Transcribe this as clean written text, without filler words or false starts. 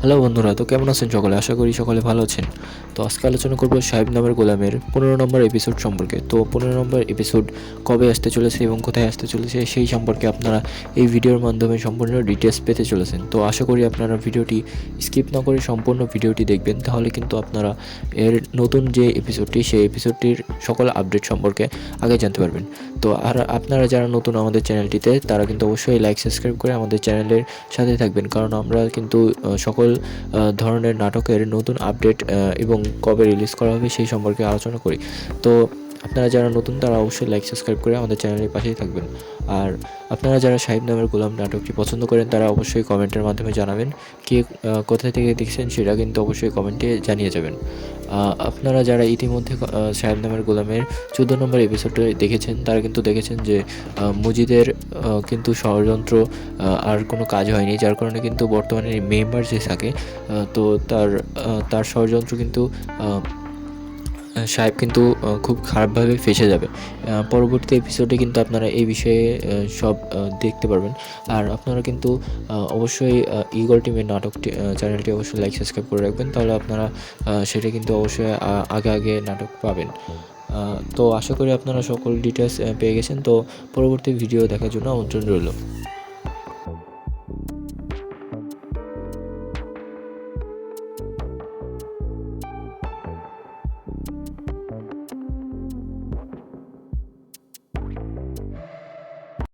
Hello বন্ধুরা, তো কেমন আছেন সকলে? আশা করি সকলে ভালো আছেন। তো আজকে আলোচনা করব সাহেব নামের গোলামের 15 নম্বর এপিসোড সম্পর্কে। তো 15 নম্বর এপিসোড কবে আসতে চলেছে এবং কোথায় আসতে চলেছে সেই সম্পর্কে আপনারা এই ভিডিওর মাধ্যমে সম্পূর্ণ ডিটেইলস পেতে চলেছেন। তো আশা করি আপনারা ভিডিওটি স্কিপ না করে সম্পূর্ণ ভিডিওটি দেখবেন, তাহলে কিন্তু আপনারা এর নতুন যে এপিসোডটি সেই এপিসোডটির সকল আপডেট সম্পর্কে আগে জানতে পারবেন। তো আর আপনারা যারা নতুন আমাদের চ্যানেলটিতে, তারা কিন্তু অবশ্যই লাইক সাবস্ক্রাইব করে আমাদের চ্যানেলের সাথে থাকবেন, কারণ আমরা কিন্তু সকল ধরনের নাটকের নতুন আপডেট এবং কবে রিলিজ করা হবে সেই সম্পর্কে আলোচনা করি। তো আপনারা যারা নতুন তারা অবশ্যই লাইক সাবস্ক্রাইব করে আমাদের চ্যানেলের পাশেই থাকবেন। আর আপনারা যারা সাহেব নামের গোলাম নাটকটি পছন্দ করেন তারা অবশ্যই কমেন্টের মাধ্যমে জানাবেন। কে কোথা থেকে দেখছেন সেটা কিন্তু অবশ্যই কমেন্টে জানিয়ে যাবেন। আপনারা যারা ইতিমধ্যে সাহেব নামের গোলামের 14 নম্বর এপিসোডে দেখেছেন, তারা কিন্তু দেখেছেন যে মজিদের কিন্তু ষড়যন্ত্র আর কোনো কাজ হয়নি, যার কারণে কিন্তু বর্তমানে মেম্বার যে থাকে তো তার ষড়যন্ত্র কিন্তু সাহেব কিন্তু খুব খারাপভাবে ফেঁসে যাবে। পরবর্তী এপিসোডে কিন্তু আপনারা এই বিষয়ে সব দেখতে পারবেন। আর আপনারা কিন্তু অবশ্যই ঈগল টিমের নাটকটি চ্যানেলটি অবশ্যই লাইক সাবস্ক্রাইব করে রাখবেন, তাহলে আপনারা সেটা কিন্তু অবশ্যই আগে নাটক পাবেন। তো আশা করি আপনারা সকল ডিটেলস পেয়ে গেছেন। তো পরবর্তী ভিডিও দেখার জন্য আমন্ত্রণ রইল।